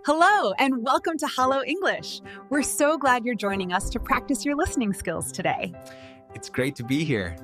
Hello, and welcome to Hello English. We're so glad you're joining us to practice your listening skills today. It's great to be here.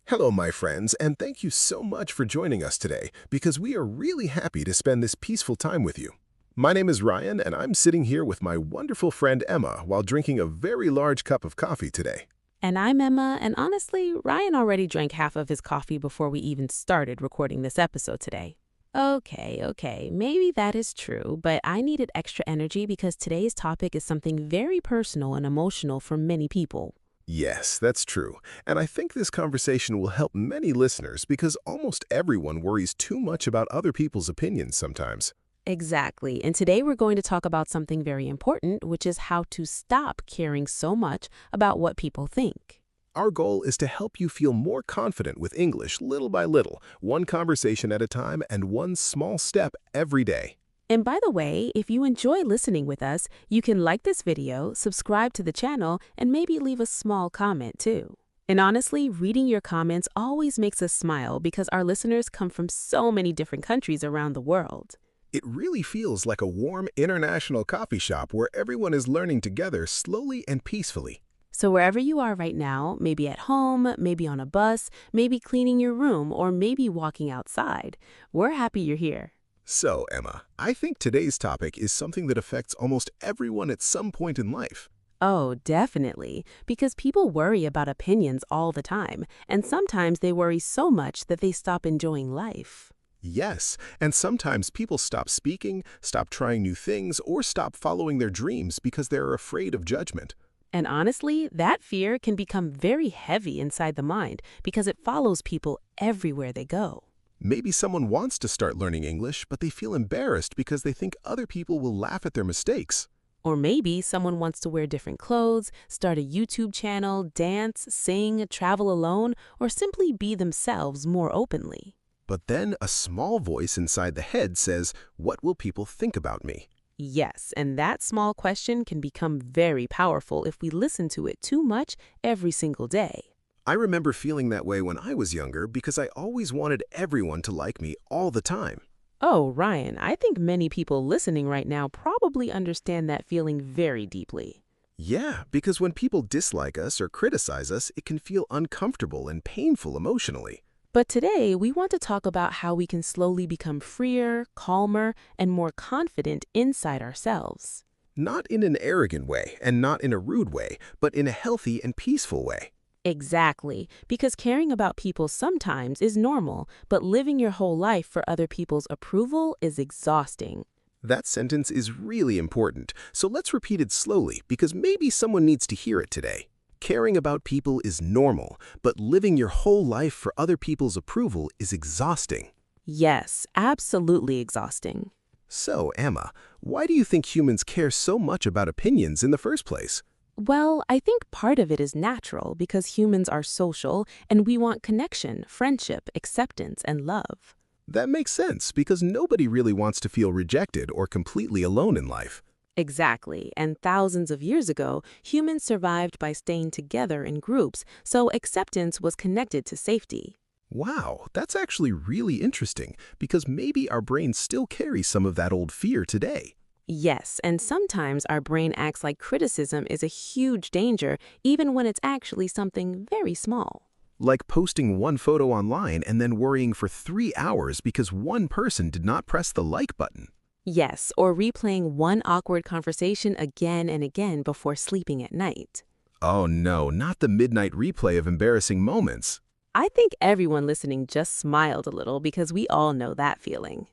Hello, my friends, and thank you so much for joining us today because we are really happy to spend this peaceful time with you. My name is Ryan, and I'm sitting here with my wonderful friend Emma while drinking a very large cup of coffee today. And I'm Emma, and honestly, Ryan already drank half of his coffee before we even started recording this episode today. Okay, maybe that is true, but I needed extra energy because today's topic is something very personal and emotional for many people. Yes, that's true, and I think this conversation will help many listeners because almost everyone worries too much about other people's opinions sometimes. Exactly, and today we're going to talk about something very important, which is how to stop caring so much about what people think. Our goal is to help you feel more confident with English little by little, one conversation at a time and one small step every day. And by the way, if you enjoy listening with us, you can like this video, subscribe to the channel, and maybe leave a small comment too. And honestly, reading your comments always makes us smile because our listeners come from so many different countries around the world. It really feels like a warm international coffee shop where everyone is learning together slowly and peacefully. So wherever you are right now, maybe at home, maybe on a bus, maybe cleaning your room, or maybe walking outside, we're happy you're here. So, Emma, I think today's topic is something that affects almost everyone at some point in life. Oh, definitely, because people worry about opinions all the time, and sometimes they worry so much that they stop enjoying life. Yes, and sometimes people stop speaking, stop trying new things, or stop following their dreams because they're afraid of judgment. And honestly, that fear can become very heavy inside the mind because it follows people everywhere they go. Maybe someone wants to start learning English, but they feel embarrassed because they think other people will laugh at their mistakes. Or maybe someone wants to wear different clothes, start a YouTube channel, dance, sing, travel alone, or simply be themselves more openly. But then a small voice inside the head says, "What will people think about me?" Yes, and that small question can become very powerful if we listen to it too much every single day. I remember feeling that way when I was younger because I always wanted everyone to like me all the time. Oh, Ryan, I think many people listening right now probably understand that feeling very deeply. Yeah, because when people dislike us or criticize us, it can feel uncomfortable and painful emotionally. But today, we want to talk about how we can slowly become freer, calmer, and more confident inside ourselves. Not in an arrogant way and not in a rude way, but in a healthy and peaceful way. Exactly, because caring about people sometimes is normal, but living your whole life for other people's approval is exhausting. That sentence is really important, so let's repeat it slowly because maybe someone needs to hear it today. Caring about people is normal, but living your whole life for other people's approval is exhausting. Yes, absolutely exhausting. So, Emma, why do you think humans care so much about opinions in the first place? Well, I think part of it is natural because humans are social and we want connection, friendship, acceptance, and love. That makes sense because nobody really wants to feel rejected or completely alone in life. Exactly, and thousands of years ago, humans survived by staying together in groups, so acceptance was connected to safety. Wow, that's actually really interesting because maybe our brains still carry some of that old fear today. Yes, and sometimes our brain acts like criticism is a huge danger, even when it's actually something very small. Like posting one photo online and then worrying for 3 hours because one person did not press the like button. Yes, or replaying one awkward conversation again and again before sleeping at night. Oh no, not the midnight replay of embarrassing moments. I think everyone listening just smiled a little because we all know that feeling.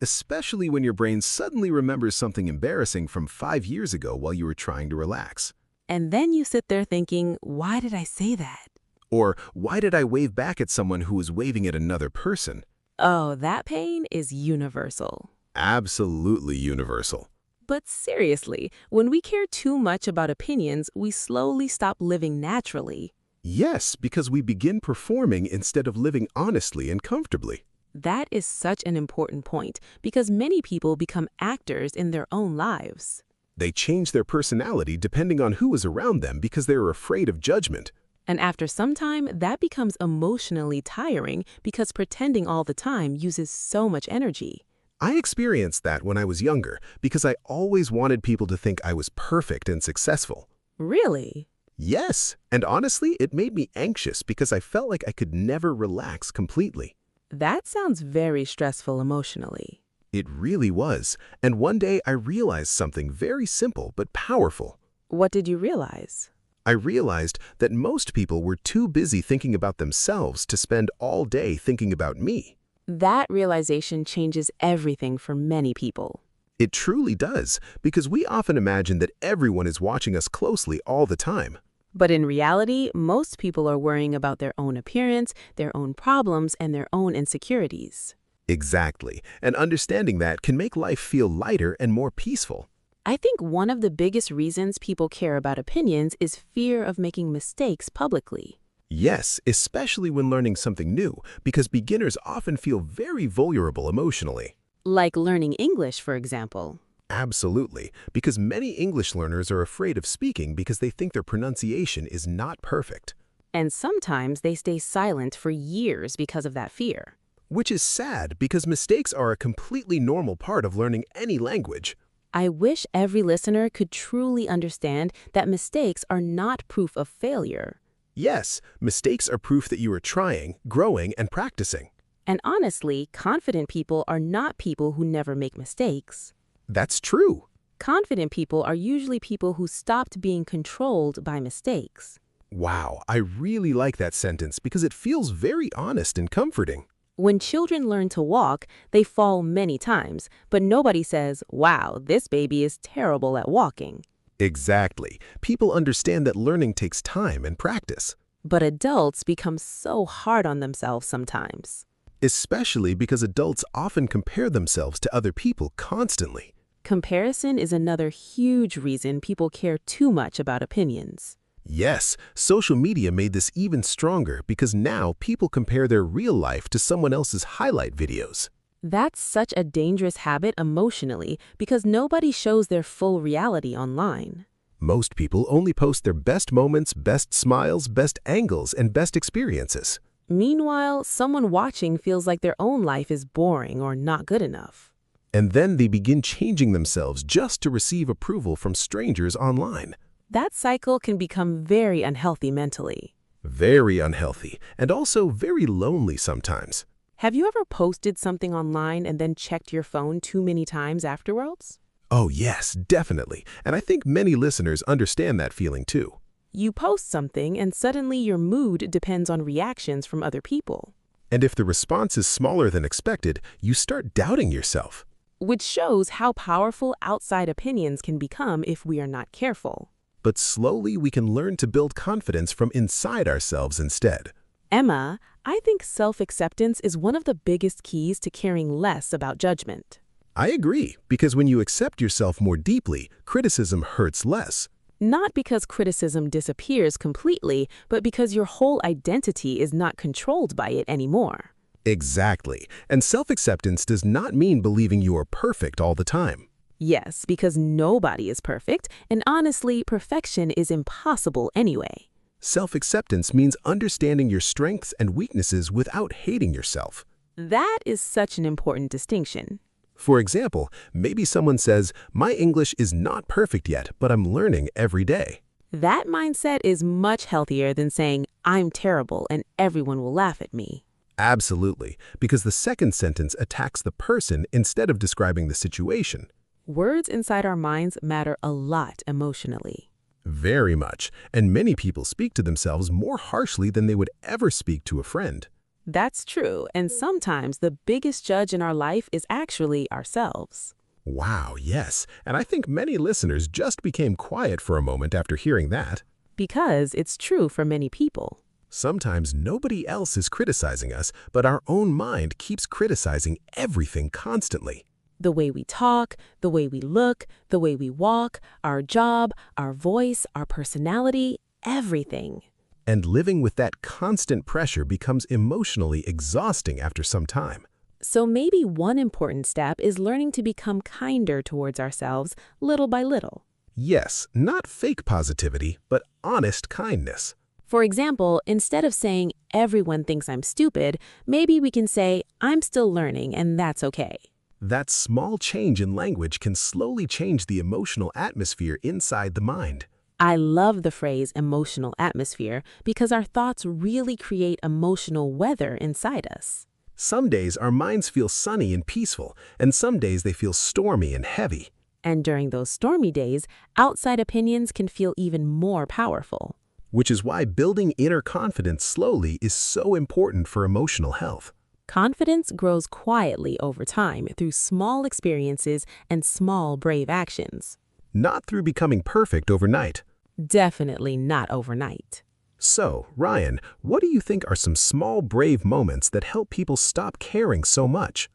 Especially when your brain suddenly remembers something embarrassing from 5 years ago while you were trying to relax. And then you sit there thinking, why did I say that? Or, why did I wave back at someone who was waving at another person? Oh, that pain is universal. Absolutely universal. But seriously, when we care too much about opinions, we slowly stop living naturally. Yes, because we begin performing instead of living honestly and comfortably. That is such an important point because many people become actors in their own lives. They change their personality depending on who is around them because they are afraid of judgment. And after some time, that becomes emotionally tiring because pretending all the time uses so much energy. I experienced that when I was younger because I always wanted people to think I was perfect and successful. Really? Yes, and honestly, it made me anxious because I felt like I could never relax completely. That sounds very stressful emotionally. It really was, and one day I realized something very simple but powerful. What did you realize? I realized that most people were too busy thinking about themselves to spend all day thinking about me. That realization changes everything for many people. It truly does, because we often imagine that everyone is watching us closely all the time. But in reality, most people are worrying about their own appearance, their own problems, and their own insecurities. Exactly, and understanding that can make life feel lighter and more peaceful. I think one of the biggest reasons people care about opinions is fear of making mistakes publicly. Yes, especially when learning something new, because beginners often feel very vulnerable emotionally. Like learning English, for example. Absolutely, because many English learners are afraid of speaking because they think their pronunciation is not perfect. And sometimes they stay silent for years because of that fear. Which is sad because mistakes are a completely normal part of learning any language. I wish every listener could truly understand that mistakes are not proof of failure. Yes, mistakes are proof that you are trying, growing, and practicing. And honestly, confident people are not people who never make mistakes. That's true. Confident people are usually people who stopped being controlled by mistakes. Wow, I really like that sentence because it feels very honest and comforting. When children learn to walk, they fall many times, but nobody says, "Wow, this baby is terrible at walking." Exactly. People understand that learning takes time and practice. But adults become so hard on themselves sometimes. Especially because adults often compare themselves to other people constantly. Comparison is another huge reason people care too much about opinions. Yes, social media made this even stronger because now people compare their real life to someone else's highlight videos. That's such a dangerous habit emotionally because nobody shows their full reality online. Most people only post their best moments, best smiles, best angles, and best experiences. Meanwhile, someone watching feels like their own life is boring or not good enough. And then they begin changing themselves just to receive approval from strangers online. That cycle can become very unhealthy mentally. Very unhealthy, and also very lonely sometimes. Have you ever posted something online and then checked your phone too many times afterwards? Oh yes, definitely, and I think many listeners understand that feeling too. You post something and suddenly your mood depends on reactions from other people. And if the response is smaller than expected, you start doubting yourself. Which shows how powerful outside opinions can become if we are not careful. But slowly we can learn to build confidence from inside ourselves instead. Emma, I think self-acceptance is one of the biggest keys to caring less about judgment. I agree, because when you accept yourself more deeply, criticism hurts less. Not because criticism disappears completely, but because your whole identity is not controlled by it anymore. Exactly, and self-acceptance does not mean believing you are perfect all the time. Yes, because nobody is perfect, and honestly, perfection is impossible anyway. Self-acceptance means understanding your strengths and weaknesses without hating yourself. That is such an important distinction. For example, maybe someone says, "My English is not perfect yet, but I'm learning every day." That mindset is much healthier than saying, "I'm terrible and everyone will laugh at me." Absolutely, because the second sentence attacks the person instead of describing the situation. Words inside our minds matter a lot emotionally. Very much, and many people speak to themselves more harshly than they would ever speak to a friend. That's true, and sometimes the biggest judge in our life is actually ourselves. Wow, yes, and I think many listeners just became quiet for a moment after hearing that. Because it's true for many people. Sometimes nobody else is criticizing us, but our own mind keeps criticizing everything constantly. The way we talk, the way we look, the way we walk, our job, our voice, our personality, everything. And living with that constant pressure becomes emotionally exhausting after some time. So maybe one important step is learning to become kinder towards ourselves little by little. Yes, not fake positivity, but honest kindness. For example, instead of saying, "Everyone thinks I'm stupid," maybe we can say, "I'm still learning and that's okay." That small change in language can slowly change the emotional atmosphere inside the mind. I love the phrase emotional atmosphere because our thoughts really create emotional weather inside us. Some days our minds feel sunny and peaceful, and some days they feel stormy and heavy. And during those stormy days, outside opinions can feel even more powerful. Which is why building inner confidence slowly is so important for emotional health. Confidence grows quietly over time through small experiences and small, brave actions. Not through becoming perfect overnight. Definitely not overnight. So, Ryan, what do you think are some small, brave moments that help people stop caring so much?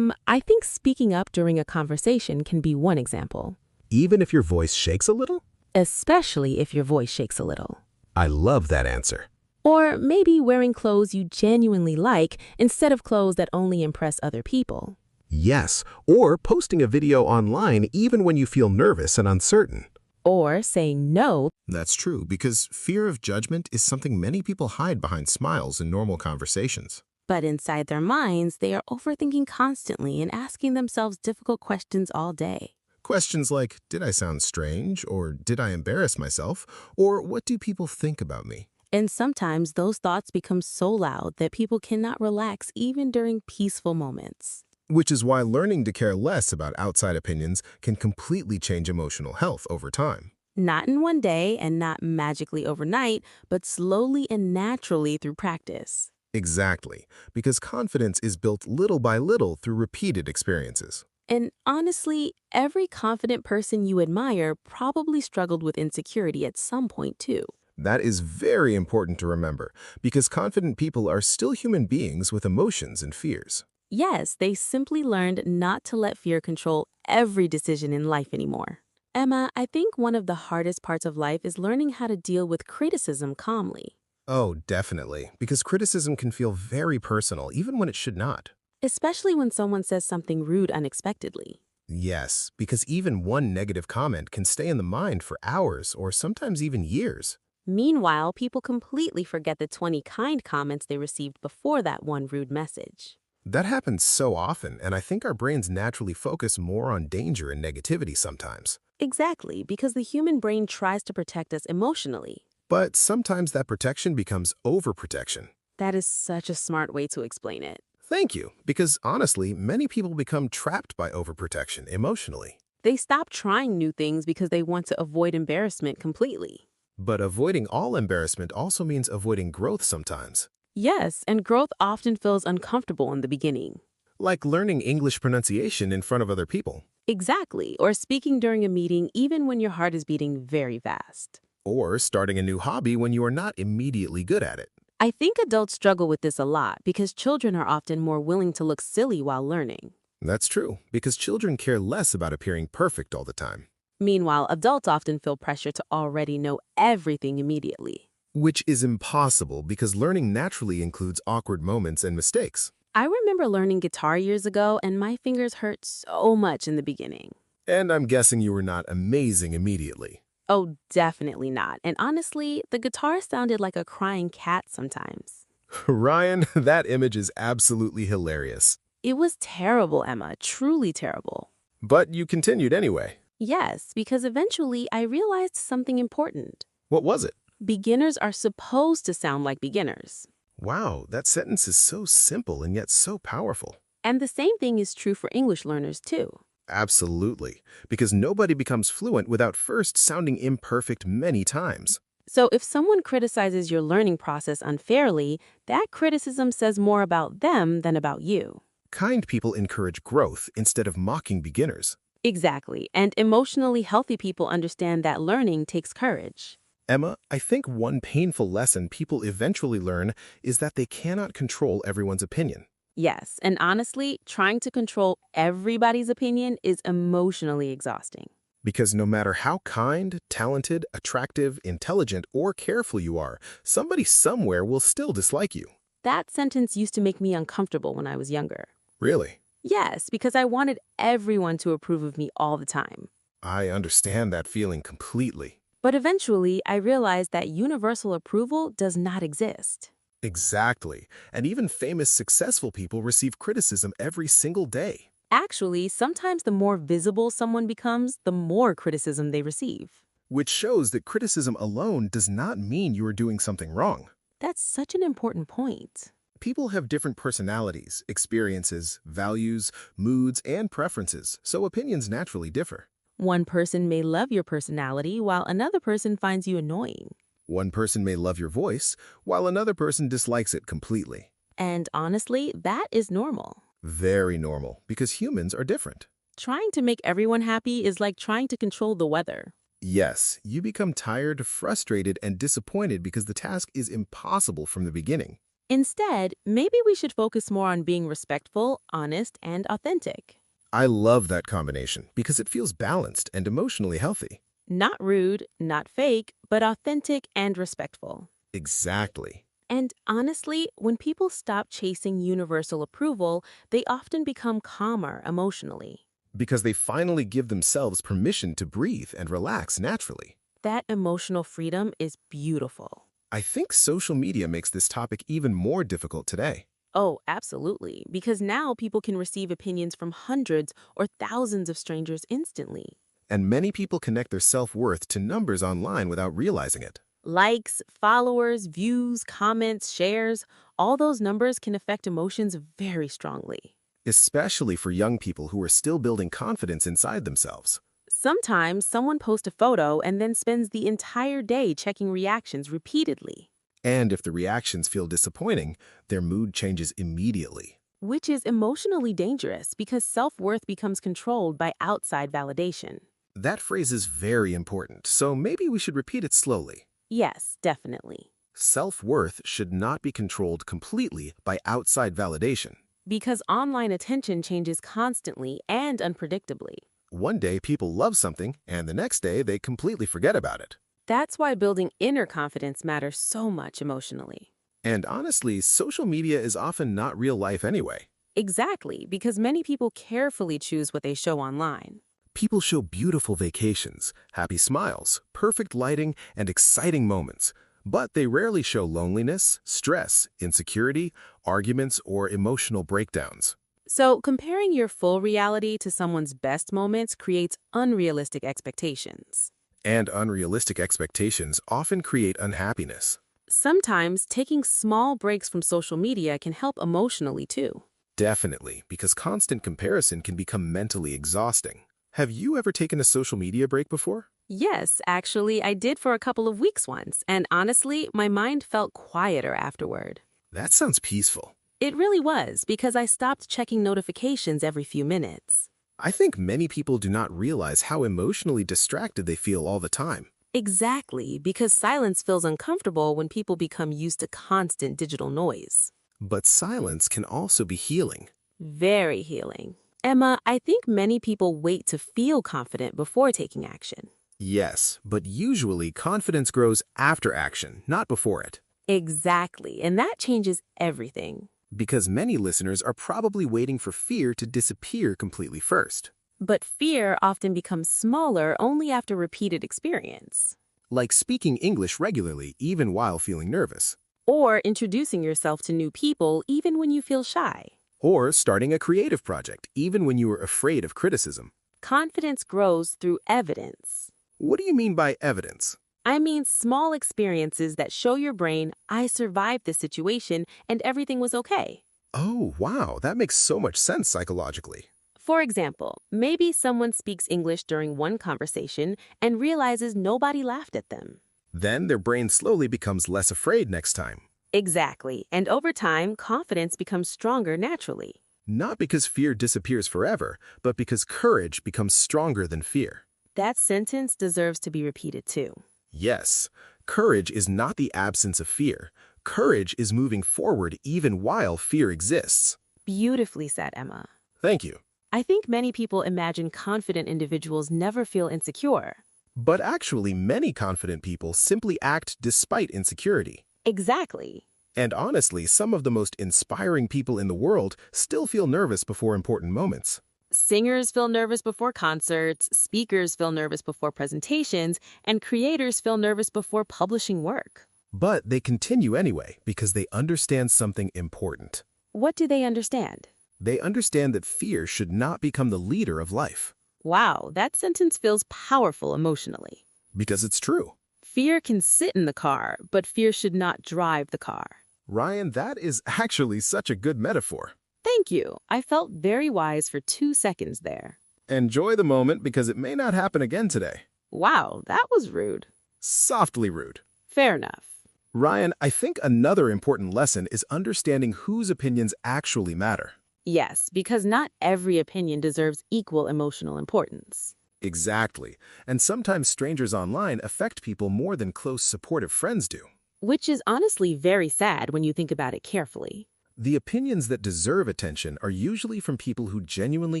I think speaking up during a conversation can be one example. Even if your voice shakes a little? Especially if your voice shakes a little. I love that answer. Or maybe wearing clothes you genuinely like instead of clothes that only impress other people. Yes, or posting a video online even when you feel nervous and uncertain. Or saying no. That's true, because fear of judgment is something many people hide behind smiles in normal conversations. But inside their minds, they are overthinking constantly and asking themselves difficult questions all day. Questions like, did I sound strange? Or did I embarrass myself? Or what do people think about me? And sometimes those thoughts become so loud that people cannot relax even during peaceful moments. Which is why learning to care less about outside opinions can completely change emotional health over time. Not in one day and not magically overnight, but slowly and naturally through practice. Exactly, because confidence is built little by little through repeated experiences. And honestly, every confident person you admire probably struggled with insecurity at some point too. That is very important to remember, because confident people are still human beings with emotions and fears. Yes, they simply learned not to let fear control every decision in life anymore. Emma, I think one of the hardest parts of life is learning how to deal with criticism calmly. Oh, definitely, because criticism can feel very personal, even when it should not. Especially when someone says something rude unexpectedly. Yes, because even one negative comment can stay in the mind for hours or sometimes even years. Meanwhile, people completely forget the 20 kind comments they received before that one rude message. That happens so often, and I think our brains naturally focus more on danger and negativity sometimes. Exactly, because the human brain tries to protect us emotionally. But sometimes that protection becomes overprotection. That is such a smart way to explain it. Thank you, because honestly, many people become trapped by overprotection emotionally. They stop trying new things because they want to avoid embarrassment completely. But avoiding all embarrassment also means avoiding growth sometimes. Yes, and growth often feels uncomfortable in the beginning. Like learning English pronunciation in front of other people. Exactly, or speaking during a meeting even when your heart is beating very fast. Or starting a new hobby when you are not immediately good at it. I think adults struggle with this a lot because children are often more willing to look silly while learning. That's true, because children care less about appearing perfect all the time. Meanwhile, adults often feel pressure to already know everything immediately. Which is impossible because learning naturally includes awkward moments and mistakes. I remember learning guitar years ago and my fingers hurt so much in the beginning. And I'm guessing you were not amazing immediately. Oh, definitely not. And honestly, the guitar sounded like a crying cat sometimes. Ryan, that image is absolutely hilarious. It was terrible, Emma, truly terrible. But you continued anyway. Yes, because eventually I realized something important. What was it? Beginners are supposed to sound like beginners. Wow, that sentence is so simple and yet so powerful. And the same thing is true for English learners, too. Absolutely, because nobody becomes fluent without first sounding imperfect many times. So if someone criticizes your learning process unfairly, that criticism says more about them than about you. Kind people encourage growth instead of mocking beginners. Exactly, and emotionally healthy people understand that learning takes courage. Emma, I think one painful lesson people eventually learn is that they cannot control everyone's opinion. Yes, and honestly, trying to control everybody's opinion is emotionally exhausting. Because no matter how kind, talented, attractive, intelligent, or careful you are, somebody somewhere will still dislike you. That sentence used to make me uncomfortable when I was younger. Really? Yes, because I wanted everyone to approve of me all the time. I understand that feeling completely. But eventually, I realized that universal approval does not exist. Exactly. And even famous, successful people receive criticism every single day. Actually, sometimes the more visible someone becomes, the more criticism they receive. Which shows that criticism alone does not mean you are doing something wrong. That's such an important point. People have different personalities, experiences, values, moods, and preferences, so opinions naturally differ. One person may love your personality while another person finds you annoying. One person may love your voice, while another person dislikes it completely. And honestly, that is normal. Very normal, because humans are different. Trying to make everyone happy is like trying to control the weather. Yes, you become tired, frustrated, and disappointed because the task is impossible from the beginning. Instead, maybe we should focus more on being respectful, honest, and authentic. I love that combination because it feels balanced and emotionally healthy. Not rude, not fake, but authentic and respectful. Exactly. And honestly, when people stop chasing universal approval, they often become calmer emotionally. Because they finally give themselves permission to breathe and relax naturally. That emotional freedom is beautiful. I think social media makes this topic even more difficult today. Oh, absolutely, because now people can receive opinions from hundreds or thousands of strangers instantly. And many people connect their self-worth to numbers online without realizing it. Likes, followers, views, comments, shares, all those numbers can affect emotions very strongly. Especially for young people who are still building confidence inside themselves. Sometimes someone posts a photo and then spends the entire day checking reactions repeatedly. And if the reactions feel disappointing, their mood changes immediately. Which is emotionally dangerous because self-worth becomes controlled by outside validation. That phrase is very important, so maybe we should repeat it slowly. Yes, definitely. Self-worth should not be controlled completely by outside validation. Because online attention changes constantly and unpredictably. One day people love something, and the next day they completely forget about it. That's why building inner confidence matters so much emotionally. And honestly, social media is often not real life anyway. Exactly, because many people carefully choose what they show online. People show beautiful vacations, happy smiles, perfect lighting, and exciting moments. But they rarely show loneliness, stress, insecurity, arguments, or emotional breakdowns. So, comparing your full reality to someone's best moments creates unrealistic expectations. And unrealistic expectations often create unhappiness. Sometimes taking small breaks from social media can help emotionally too. Definitely, because constant comparison can become mentally exhausting. Have you ever taken a social media break before? Yes, actually, I did for a couple of weeks once, and honestly, my mind felt quieter afterward. That sounds peaceful. It really was, because I stopped checking notifications every few minutes. I think many people do not realize how emotionally distracted they feel all the time. Exactly, because silence feels uncomfortable when people become used to constant digital noise. But silence can also be healing. Very healing. Emma, I think many people wait to feel confident before taking action. Yes, but usually confidence grows after action, not before it. Exactly, and that changes everything. Because many listeners are probably waiting for fear to disappear completely first. But fear often becomes smaller only after repeated experience. Like speaking English regularly even while feeling nervous. Or introducing yourself to new people even when you feel shy. Or starting a creative project even when you are afraid of criticism. Confidence grows through evidence. What do you mean by evidence? I mean small experiences that show your brain, I survived this situation and everything was okay. Oh, wow, that makes so much sense psychologically. For example, maybe someone speaks English during one conversation and realizes nobody laughed at them. Then their brain slowly becomes less afraid next time. Exactly, and over time, confidence becomes stronger naturally. Not because fear disappears forever, but because courage becomes stronger than fear. That sentence deserves to be repeated too. Yes, courage is not the absence of fear. Courage is moving forward even while fear exists. Beautifully said, Emma. Thank you. I think many people imagine confident individuals never feel insecure. But actually, many confident people simply act despite insecurity. Exactly. And honestly, some of the most inspiring people in the world still feel nervous before important moments. Singers feel nervous before concerts, speakers feel nervous before presentations, and creators feel nervous before publishing work. But they continue anyway because they understand something important. What do they understand? They understand that fear should not become the leader of life. Wow, that sentence feels powerful emotionally. Because it's true. Fear can sit in the car, but fear should not drive the car. Ryan, that is actually such a good metaphor. Thank you. I felt very wise for 2 seconds there. Enjoy the moment because it may not happen again today. Wow, that was rude. Softly rude. Fair enough. Ryan, I think another important lesson is understanding whose opinions actually matter. Yes, because not every opinion deserves equal emotional importance. Exactly. And sometimes strangers online affect people more than close supportive friends do. Which is honestly very sad when you think about it carefully. The opinions that deserve attention are usually from people who genuinely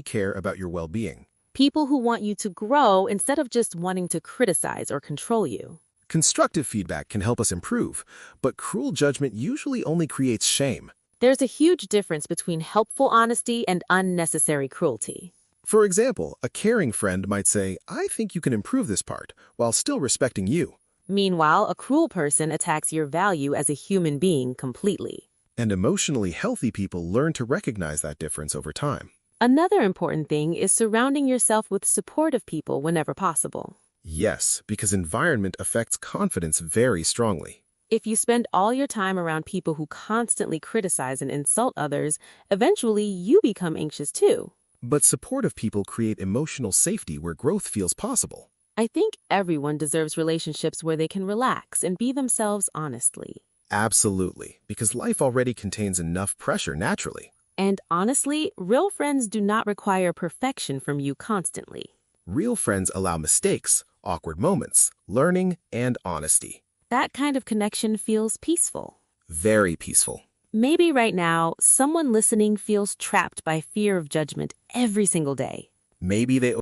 care about your well-being. People who want you to grow instead of just wanting to criticize or control you. Constructive feedback can help us improve, but cruel judgment usually only creates shame. There's a huge difference between helpful honesty and unnecessary cruelty. For example, a caring friend might say, "I think you can improve this part," while still respecting you. Meanwhile, a cruel person attacks your value as a human being completely. And emotionally healthy people learn to recognize that difference over time. Another important thing is surrounding yourself with supportive people whenever possible. Yes, because environment affects confidence very strongly. If you spend all your time around people who constantly criticize and insult others, eventually you become anxious too. But supportive people create emotional safety where growth feels possible. I think everyone deserves relationships where they can relax and be themselves honestly. Absolutely, because life already contains enough pressure naturally. And honestly, real friends do not require perfection from you constantly. Real friends allow mistakes, awkward moments, learning, and honesty. That kind of connection feels peaceful. Very peaceful. Maybe right now, someone listening feels trapped by fear of judgment every single day. Maybe they